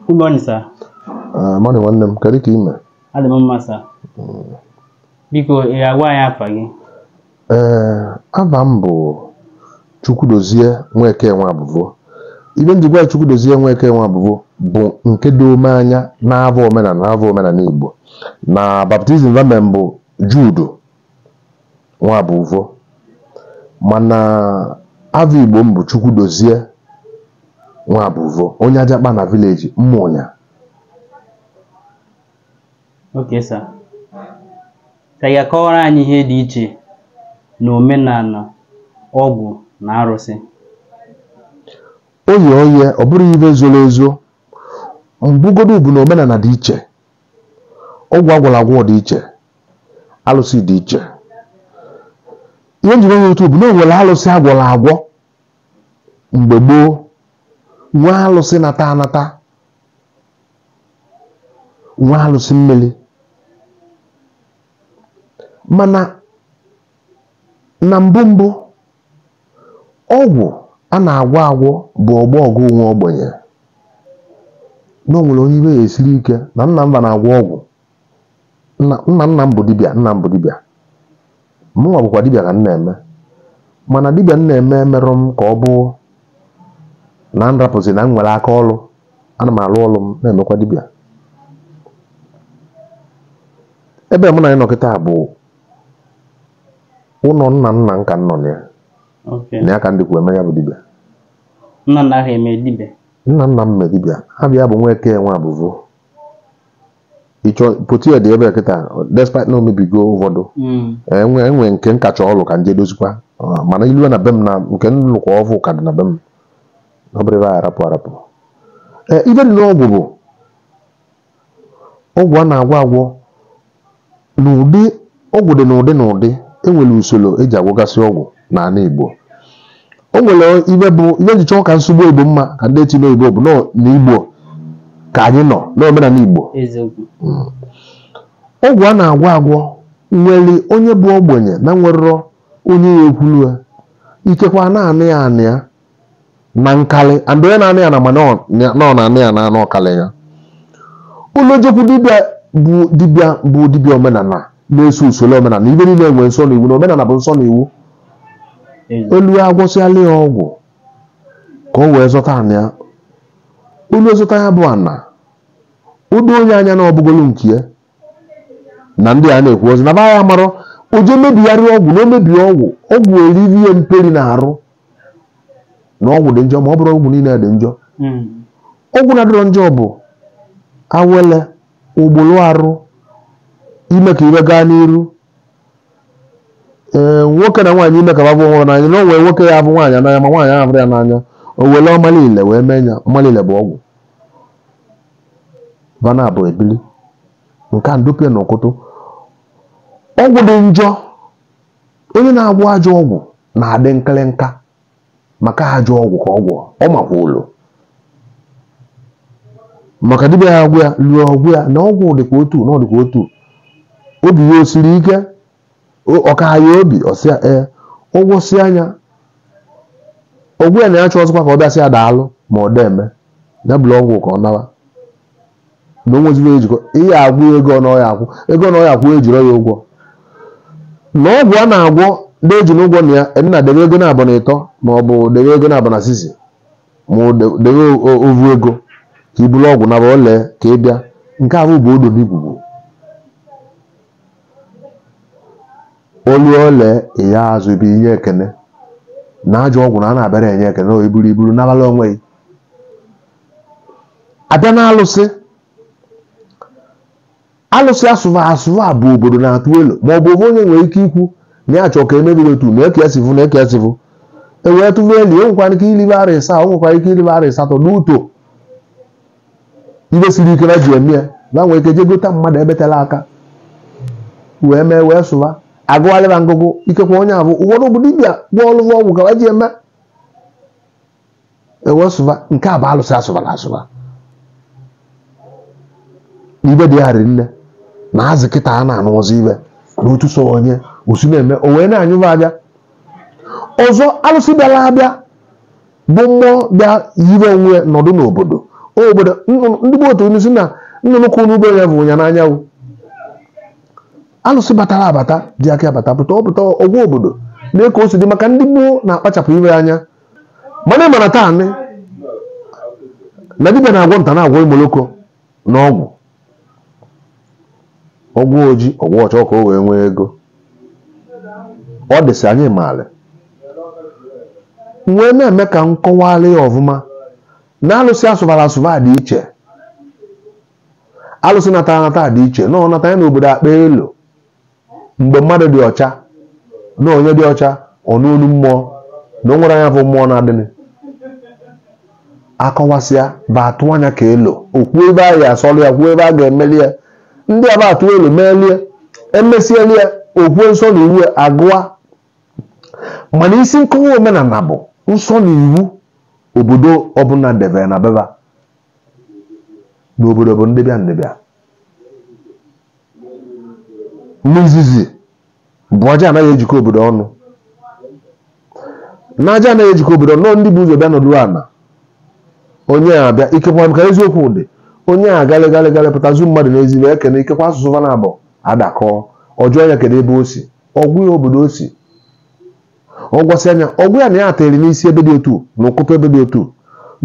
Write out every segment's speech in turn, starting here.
Good morning, sir. Morning one them kari ki ime. Adi mama, sir. Biko ya gwa ya afa gị. Aba m bụ Chukwudozie Nweke Nwabụvọ. Ibe ndị gwa Chukwudozie Nweke Nwabụvọ bụ nke dome anya n'avọ omenala Igbo. Na baptizim vamen bụ Jude Nwabụvọ. Mana avọ Igbo m bụ Chukwudozie Nwabụvọ, onye Ajakpa na village Mmụnya. Okay, sir. Ya kọwara anyị ihe dị iche na omenala ọgwụ na arụsị. Oye ọ bụrụ ibe zoro ezo. Mbugodo bụ na omenala dị iche. Ọgwụ agwọrọ dị iche. Alụsị dị iche. Ihe njiri onye otu bụ na onwere alụsị agwọ mgbe gboo. Nwe alụsị nata. Nwe alụsị mmeli. Mana na mbụ ọgwụ a na-agwọ bụ ọgbọ ọgụ nwe ogbenye. Na o nwere onye ibe ya esiri ike na nna mba na-agwọ ọgwụ. Nna m bụ dibịa. Mụnwa bụkwa dibịa ka m na-eme. Mana dibịa m na-eme merụ m ka ọ bụ na nrapụzi na m nwere aka ọrụ. Ana m alụ ọrụ m na-emekwa dibịa. Ebe mụ na anyị nọkịta bụ ụlọ nna nka nọ na ya. Na ya ka ndị kwu eme ya bụ dibịa. Nna ha eme dibịa. Nna m mee dibịa. Abịa bụ Nweke Nwabụvọ. Ịchọ pụtụ ya dị ebe kịta despite na omebigo ụfọdụ. Enwe nke nkacha ọlụ ka nje dozikwa. Mana ilu na be m na nke nnukwu ọfụ ka dị na be m. Ọ bụrụ ebe a arapụ. Ibe dị n'ọgwụ bụ ọgwụ a na-agwọ n'ụdị. Ọgwụ dị n'ụdị. Enwere usoro eji agwọgasị ọgwụ n'ala Igbo. O nwere ibe njicha ọka nsogbu Igbo mma ka ndị etinye Igbo bụ n'Igbo ka anyị nọ n'omenala Igbo. Ọgwụ a na-agwọ nwere onye bụ ogbenye na nwere onye ya ekwulu ya. Ikekwa na-anị ya na nkali. And onye na-anị ya na mana ọ na-anị ya na anụ ọkali ya. Ụlọ jekwu dibịa bụ dibịa omenala na-eso usoro omenala. Ibe niile enwe nsọ n'iwu na omenala bụ nsọ n'iwu. Elu ya agwọsịala ya ọgwụ ka o wee zọta ana ya. Olu ezọta ya bụ ana. Udo onye anya na ọbụgolu nke ya na ndị a na-ekwu ozi na ya marọ oje mebigharị ọgwụ na o mebie ọgwụ eriri ya mperi na-arụ na ọgwụ dị njọ ma ọ bụrụ ọgwụ niile dị njọ. Ọgwụ na-adịrọ njọ bụ awele ugboro arụ ime ka ibe gaa n'iru. Nwoke na nwaanyị ime ka babụ nwa n'anya na o nwere nwoke ya bụ nwaanyị n'anya ma nwaanyị ahụ ya n'anya. O were ọmalile wee mee ya. Ọmalile bụ ọgwụ. Bana bụ ebili. Nke a ndopịa n'ụkụtụ. Ọgwụ dị njọ. Onye na-agwọ ajọ ọgwụ na-adị nkịlịnka maka ajọ ọgwụ ka ọ makwa ụlọ. Maka dibịa ya agwụ ya lụọ ọgwụ ya na ọgwụ dịkwa otu na ọ dịkwa otu. Obi ya osiri ike. Ọka ya obi ọsịa ụgwọsị anya. Ọgwụ ya na-achọ ọzọkwa ka ọ bịasị ya daalụ ma ọ deme. Ya bụrụ ọgwụ ka ọ nawa. Na onweziri ejikọ ihe agwụ ego n'ọya akwụ. Ego n'ọya akwụ ejiro ya ụgwọ. Na ọgwụ a na-agwọ ndị eji n'ụgwọ na ya nna debe ego na-abụ na ịtọ ma ọ bụ debe ego na-abụ na sisi ma debe ovu ego ka ibulu ọgwụ na bụ ole ka ị bịa. Nke ahụ bụ odo n'igwugwu. Olu ole ya azụ bụ ihe ekene na ajọ ọgwụ na a na-abịara enye ekene na iburu n'abalị onwe ya. Abịa na alụsị asụva bụ obodo na-atụ elu ma ọ bụ onye nwere ike ikwu na ya chọọ ka emebiri otu na eke esivu ewee tụva elu. O nwekwara ike ilibe ara ịsa. O nwekwara ike ilibe ara ịsatọ n'uto. Ibe siri ike na ji eme ya na nwere ike je gota mmadụ ebetela aka wee mee wee sụva agụgharịba ngụgụ. Ikekwa onye abụ ụfọdụ bụ dibịa gwa ọlụva ọgwụ ka ji eme ewe sụva. Nke a bụ alụsị asụva. Ibe dị ya nne na azị kịta a na-anụ ọzọ ibe n'otu so onye osu na-eme o wee na-anyụva abịa. Ọzọ alụsị bịara abịa bụ mmụọ bịa yiri onwe nọdụ n'obodo. obodo ndị bụ otu si na nnụnụ kwụ n'ugbo ya bụ ụnya n'anyanwụ alụsị batara abata dị aka abata pụta ọ pụta ọgwụ obodo na-eke o si dị maka ndị gboo na-akpachapụ iwe anya mana ịmana taa na dibịa na-agwọ nta na-agwọ imoloko na ọgwụ ojii ọgwụ ọcha ka o wee nwee ego ọ dịsị anyị maara wee na-eme ka nkọwalị ya ọfụma na alụsị asụbara asụba dị iche alụsị natara nata dị iche na ọ nata ya n'obodo akpa elu mgbe mmadụ dị ọcha na onye dị ọcha ọ n'olu mmụọ na o nwere anya bụ mmụọ na-adịnị akọwasịa ba atụ anya ka elo okwu ebe a ya asọrọ ya kwuo ebe a ga-emeli ya ndị aba atụ elu melie emesieli ya okwu nsọ na iwu agụa mana isi nkọwa omenala bụ nsọ na iwu obodo ọbụla debere na beba n'obodo bụ ndịbịa n'izizi bụ aja anaghị ejikọ obodo ọnụ na aja anaghị ejikọ obodo nọ ndị bụ ụzọ bịa nọdụ ana onye abịa ikekwa ka eziokwu dị onye a galịgalịgalị pụtazu mmadụ n'ezi wee kene ikekwa asụsụ vana abụ adakọ ọjọọ ya kedu ebe o si ọgwụ ya obodo o si ọgwasị anya ọgwụ ya na ya atịrị n'isi ebe dị otu na ụkụtụ ebe dị otu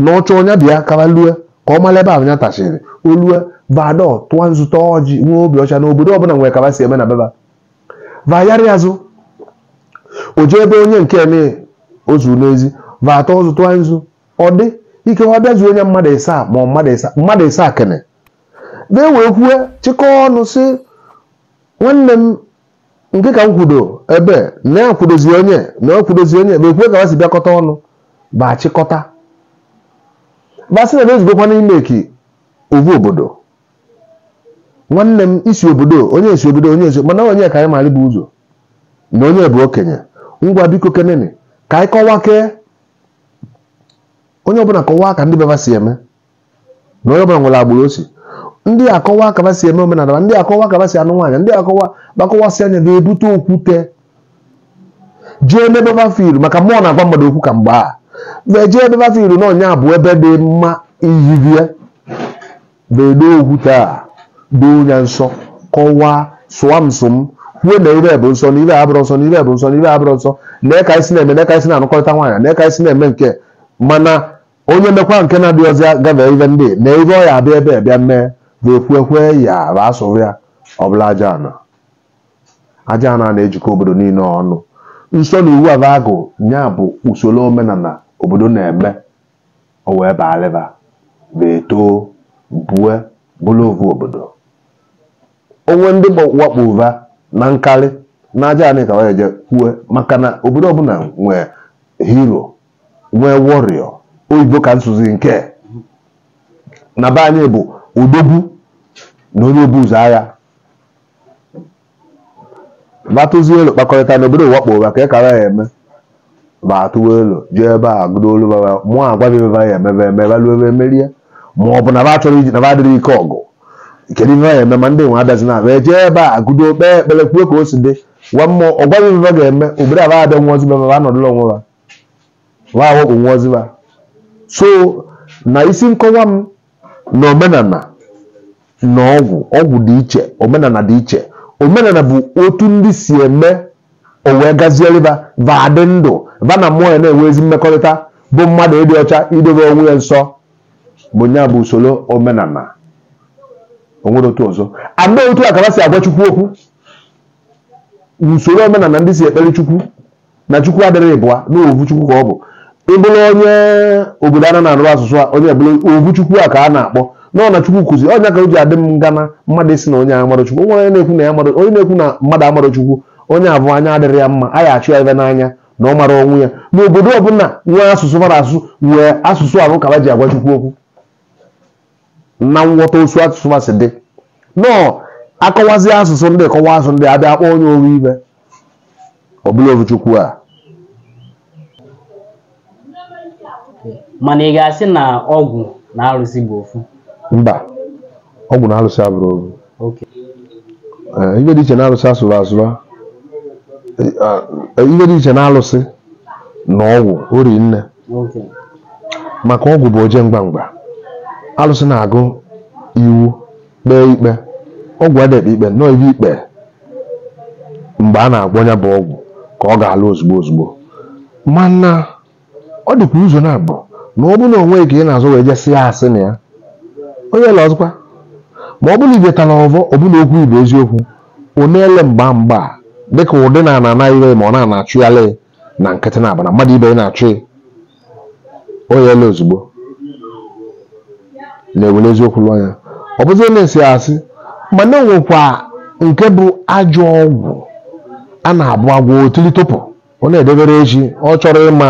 na ọchọ onye bịa kaba lue ka ọ mara ebe ahụ ya tachiri olue vadọ tụọ nzụta ọjị nwee obi ọcha na obodo ọbụla nwere kaba si eme na beba vayarị azụ o jee ebe onye nke eme ozu n'ezi va atọ ọzụ tụọ nzu ọ dị ike wa bịazuo onye mmadụ ịsaa ma mmadụ ịsaa kene bee wee kwue chịkọọ ọnụ si nwanne m nke ka m kwudo ebe na ya kwudozi onye ma ekwue ka ha si bịakọta ọnụ ba chịkọta basị na ezugokwa n'ime eki ovu obodo nwanne m isi obodo onye esi mana onye ka anyị mara bụ ụzọ na onye bụ okenye ngwa biko kenene ka anyị kọwaa kee onye ọbụla kọwaa ka ndị beba si eme na onye ọbụla nwere agbụrụ osi ndị akọwa ka ba si eme omenala ndị akọwa ka ba si anụ nwaanyị ndị gbakọwasị anya ga-ebute okwute jee n'ebe bafiru maka mmụọ na-agwa mmadụ okwu ka mgbe a jee ebe bafiru na ọnya bụ ebe dị mma iyivie bedo okwute a doo ya nsọ kọwaa sụwa nsọ m kwuo na ire bụ nsọ na ire abụrụ nsọ na ire bụ nsọ na ire abụrụ nsọ na ka isi na-eme na ka isi na-anụkọrịta nwaanyị na ka isi na-eme nke mana onye mekwa nke na-adị ọzọ gafe ibe ndị na ebe ọ ya abịa ebe bịa mee ga-ekwekwe ya bụ asụrụ ya ọbụla aja ana na-ejikọ obodo niile ọnụ nsọ na iwu abagụ nya bụ usoro omenala obodo na-eme o wee baalịba beto bue bụrụ ovu obodo onwe ndị wakpo ụva na nkarị na aja anị ka wee je kwue maka na obodo ọbụla nwee hero nwee warrior oyibo ka nsụzi nke na be anyị bụ odogwu na onye obu ụzọ agha batụzi elu kpakọrịta n'obodo wakpo ụwa ka ekara ya eme ba atụwa elu jee ebe a gụdo olu baba mụọ agwa bebe ya emebe luo ebe merie ma ọ bụ na ba chọrọ iji na ba adịrị ike ọgụ kedu ihe ya eme ma ndị nwe abịazi na wee jee ebe a gụdo kpee ekpere kwuo ka o si dị gwa mmụọ ọgwa bebe ga-eme obodo aba abịa nwa oziba ba anọdụla onwe ba wa awakpo nwa oziba so na isi nkọwa m na omenala na ọgwụ dị iche omenala dị iche omenala bụ otu ndị si eme o wee gazieriba vadị ndụ va na mmụọ ya na-enwe ezi mmekọrịta bụ mmadụ ịdị ọcha idobe onwe ya nsọ bụ nya bụ usoro omenala onwere otu ọzọ ama otu a ka ha si agwa Chukwu okwu usoro omenala ndị si ekpere Chukwu na Chukwu adịrị ịbụa na ovu Chukwu ka ọ bụ ịbụrụ onye obodo a na-arụ asụsụ a onye bụrụ ovu Chukwu a ka a na-akpọ nọ na Chukwu kụzi onye ka o ji adị m ngana mmadụ isi na onye amarọ Chukwu onye na-ekwu na ya amarọ onye na-ekwu na mmadụ amarọ Chukwu onye abụọ anya adịrị ya mma anyị achụ ya ebe n'anya na ọ mara onwe ya n'obodo ọbụla nwee asụsụ mara asụsụ wee asụsụ ahụ ka ha ji agwa Chukwu okwu na nghọta osu asụsụ masị dị nọọ akọwazi asụsụ ndị kọwa asụsụ ndị abịa akpọ onye oru ibe ọ bụla ovu Chukwu a mana ị ga-asị na ọgwụ na arụsị bụ ofu? Mba, ọgwụ na arụsị abụrụ ofu. Ibe dị iche na arụsị asụrụ asụrụ ibe dị iche na arụsị na ọgwụ ori nne maka ọgwụ bụ oje mgbamgba alụsị na-agụ iwu kpee ikpe ọgwụ edebe ikpe nọọ ebe ikpe mgbe a na-agwọ ya bụ ọgwụ ka ọ ga-alụ ozugbo mana ọ dịkwa ụzọ na-abụ na ọ bụrụ na onwe ka ị na-azụ wee jesị ya asị na ya onye la ọzọkwa ma ọ bụrụ ibetala ọvọ ọ bụrụ okwu ibe eziokwu ọ na-ele mgba dịka ụdị na ire ma ọ na-achụ ya lee na nkịtị na abana mmadụ ibe na-achụ onye ele ozugbo na-ewere eziokwu lụọ ya ọ bụzi na-esi asị mana nwekwa nke bụ ajọ ọgwụ a na-abụ agwọ otili tụpụ ọ na-edebere echi ọ chọrọ ịma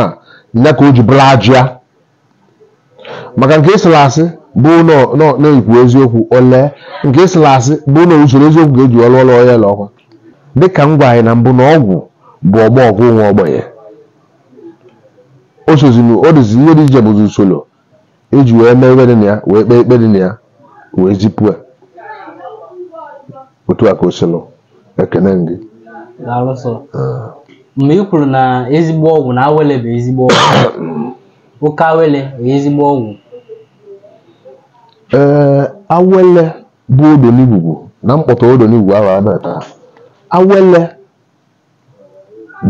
ya ka o ji bụrụ ajụ ya maka nke ịsịrị asị bụ na-ekwu eziokwu ole nke ịsịrị asị bụ na usoro eziokwu ga-eji ọlụ ya ele ọkwa dịka m gwa anyị na mbụ na ọgwụ bụ ọgwụ nwe ogbenye o dịzi ihe dị iche bụzi usoro eji wee mee ibe dị na ya wee kpee ikpe dị na ya wee zipụ otu a ka o silụ ekene gị mgbe ị kwuru na ezigbo ọgwụ na awele bụ ezigbo ọgwụ oke awele bụ ezigbo ọgwụ awele bụ odonigwu na mkpọta odonigwu ahụ abata awele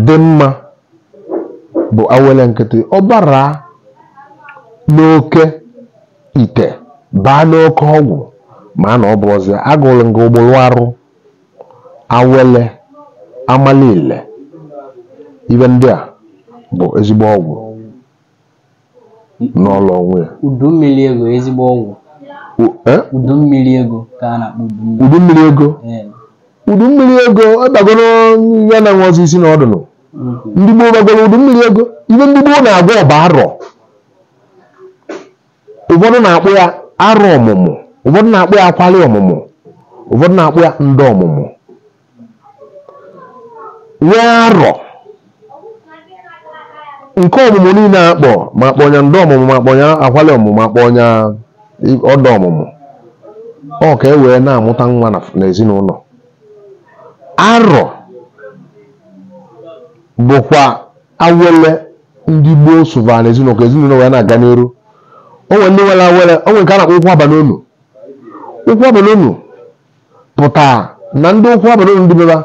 dị mma bụ awele nkịtị ọbara n'oke ite baa n'oke ọgwụ ma na ọ bụ ọzọ agụrụ nga ụgbụrụ arụ awele amalile ibe ndị a bụ ezigbo ọgwụ n'ọlụ onwe ya. Udu mmiri ego ezigbo ọgwụ. Udu mmiri ego ka a na-akpọ udu mmiri ego. Udu mmiri ego ọdagoro ya na nwazi isi na ọdụnụ. Ndị gboo bagoro udu mmiri ego ibe ndị gboo na-agwa ọba arọ. Ụfọdụ na-akpọ ya arọ ọmụmụ, ụfọdụ na-akpọ ya akwali ọmụmụ, ụfọdụ na-akpọ ya ndị ọmụmụ. Nwee arọ nke ọmụmụ niile akpọ ma kpọnya ndị ọmụmụ ma kpọnya akwali ọmụmụ ma kpọnya ọdọ ọmụmụ ọ ka e wee na-amụta nwa n'ezinụlọ. Arọ bụkwa awele ndị gboo sụvara n'ezinụlọ ka ezinụlọ wee na-aga n'eru. Onwe ndị nwere awele onwe nke a na-akpọ ụkwụ abanonu. Ụkwụ abanonu pụtara na ndị ụkwụ abanonu ndị beba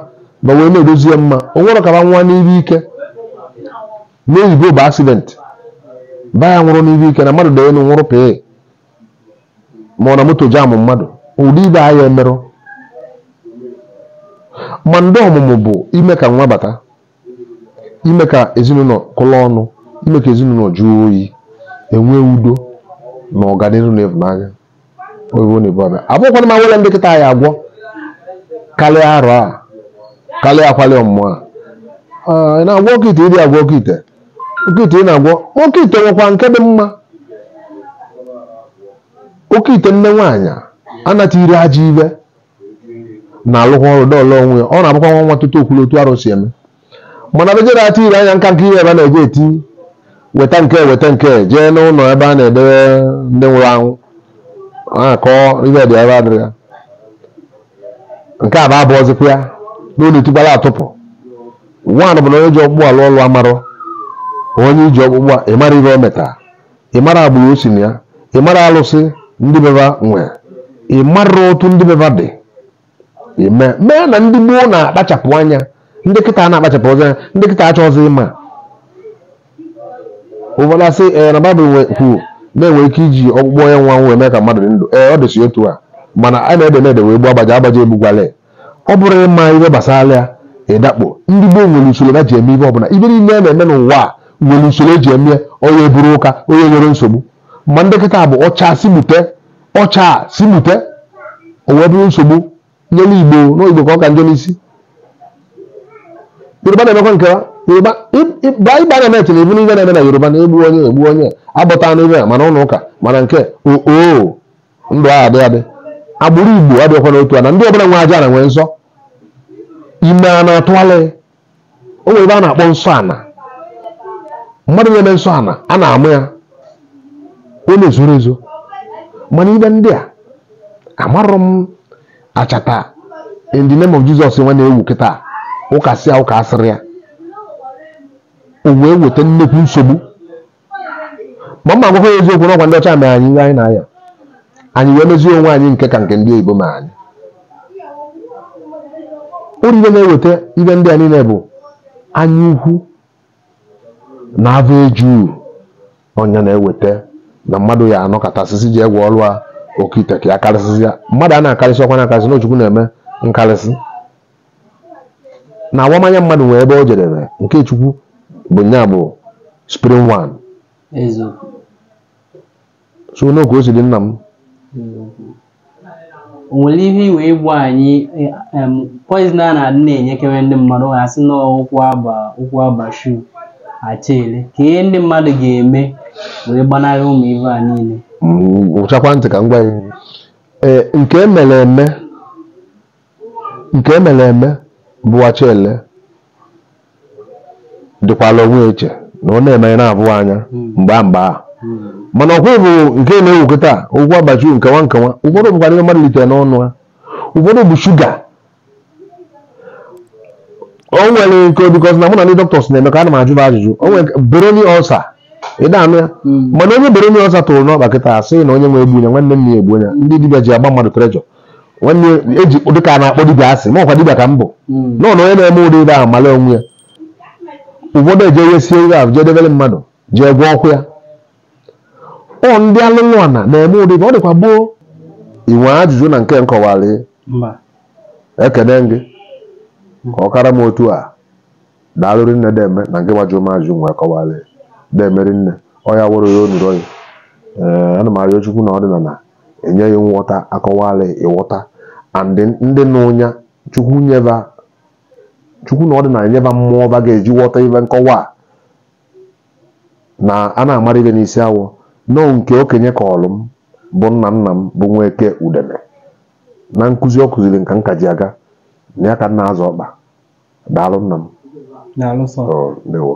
ba wee na-edozie mma o nwere ka ba nwa n'ibe ike n'oyibo bụ accident ba ya nwụrụ n'ibe ike na mmadụ dị elu nwụrụ pee ma ọ na moto jamụ mmadụ ụdị ibe ahịa emerụ. Ma ndị ọmụmụ bụ ime ka nwa bata, ime ka ezinụlọ kụlọ ọnụ, ime ka ezinụlọ jụọ oyi, enwe udo na ọganihu na ịhụnanya. Oyibo na-ebu abịa abụkwana ma nwere ndị kịta ya agwọ karịa arọ a karịa akwali ọmụmụ a. Ị na-agwọ oke ite ịdị agwọ oke ite ị na-agwọ oke ite nwekwa nke dị mma. Oke ite nne nwaanyị anata iri aja ibe na-alụkwa ọrụ dọọlụ onwe ya. Ọ na-abụkwa nwa nwa tutu okwulu otu arụ si eme mana bejere ata iri anya nka ihe ebe a na-eje eti weta nke jee n'ụlọ ebe a na-edewe ndị nwụrụ anwụ akọ ihe dị ebe adịrị ya nke a bụ abụ ọzọkwa ya n'ụlọ etikwala atụpụ. Nwaanyị bụ na onye ji ọkpụkpụ alụ ọlụ amarọ onye iji ọkpụkpụ a ịmara ihe o metara, ịmara agbụrụ o si na ya, ịmara alụsị ndị beba nwe, ịmara otu ndị beba dị mee na ndị gboo na-akpachapụ anya ndị kịta na-akpachapụ ọzọ anya ndị kịta achọ ọzọ ịma. Ụfọdụ asị na Baịbụl kwuo na-enwe ike iji ọkpụkpụ onye nwa nwe eme ka mmadụ dị ndụ ọ dịsị otu a mana a na-ede wee gbuo agbaja egbugwale. Ọ bụrụ ịma ihe gbasara ya ịdakpo ndị gboo nwere usoro ha ji eme ihe ọbụla ibe niile na-eme n'ụwa a nwere usoro eji eme onye buru ụka onye nwere nsogbu. Ma ndị kịta bụ ọcha si mute o wee bụrụ nsogbu nyere Igbo n'Igbo ka ọ ka njọ n'isi. Yoruba na-emekwa nke Yoruba ịgba na net na-ebu n'ihe na-eme na Yoruba na-egbu onye agbọta anụ ibe mana ụlọ ụka mana nke ndụ ahụ adị agbụrụ Igbo adịghịkwa n'otu a na ndị ọbụla nwe aja na nwee nsọ ime a na-atụgharị. O nwere ebe a na-akpọ nsọ ana mmadụ na-eme nsọ ana a na-amụ ya ọ na-ezoro ezo mana ibe ndị a amarọ m achata in the name of Jesus nwa na-ewu kịta ụka si ụka asịrị ya o wee weta nnekwu nsogbu. Ma mma agwakwa eziokwu n'ọkwa ndị ọcha mere anyị ihe anyị na-aya anyị wee mezie onwe anyị nke ka nke ndị oyibo ma anyị uru ibe na-eweta ibe ndị a niile bụ anya ukwu na avọ eju ọnya na-eweta na mmadụ ya anọkọtasịsị ji egwe ọrụ a okite ka ya karịsịsị ya mmadụ a na-akarịsị ọkwa na-akarịsị na Chukwu na-eme nkarịsị na awamanya mmadụ nwee ebe o jedere nke Chukwu bụ nya bụ spring one so n'oge o si dị nna m o nwere ihe iwe ịgwa anyị poison a na-adị na-enyekewe ndị mmadụ ha sị na ụkwụ aba shu achele ka ihe ndị mmadụ ga-eme wee gbanarị ụmụ ibe a niile ụchakwa ntị ka m gwa ya nke emere eme bụ achele dịkwala onwe eche na ọ na-eme ya na-abụ anya mgbe a mana ọkwụ bụ nke na-ewukọta ụkwụ abachi nkewa ụfọdụ bụkwa ihe mmadụ litere n'ọnụ ha ụfọdụ bụ shuga o nwere nke bikọs na mụ na ndị dọkịta na-eme ka ana m ajụ ajụjụ o nwere beroni ọlsa ịda anụ ya mana onye beroni ọlsa tụrụ n'ọkpa kịta asị na onye nwe egbu ya nwanne m na-egbu ya ndị dibịa ji agba mmadụ trejọ nwanne eji dịka a na-akpọ dibịa asị ma ọkwa dibịa ka m bụ nọ na onye na-eme ụdị ebe ahụ mara onwe ya ụfọdụ eje wesie ihe ahụ jee debere mmadụ jee gwa ọkụ ya ọ ndị alụlụ ana na-eme ụdị ọ dịkwa gboo inwe ajụjụ na nke nkọwara ekene gị ka ọ kara m otu a daalụrị nne deme na nke gbajụ m ajụjụ nwee kọwara demeri nne ọ ya wụrụ ya onuru oyi ana m arịọ Chukwu na ọdịnala enye ya nghọta akọwara ịghọta andị ndị n'ụnya Chukwu na ọdịnala nyeba mmụọ ba ga-eji ghọta ibe nkọwa na a na-amara ibe n'isi awọ nọọ nke okenye ka ọlụ m bụ nna m bụ Nweke Udene na nkụzi ọ kụziri nka nka ji aga na ya ka nna azụ ọkpa daalụ nna m daalụ sọ ndewo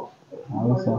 daalụ sọ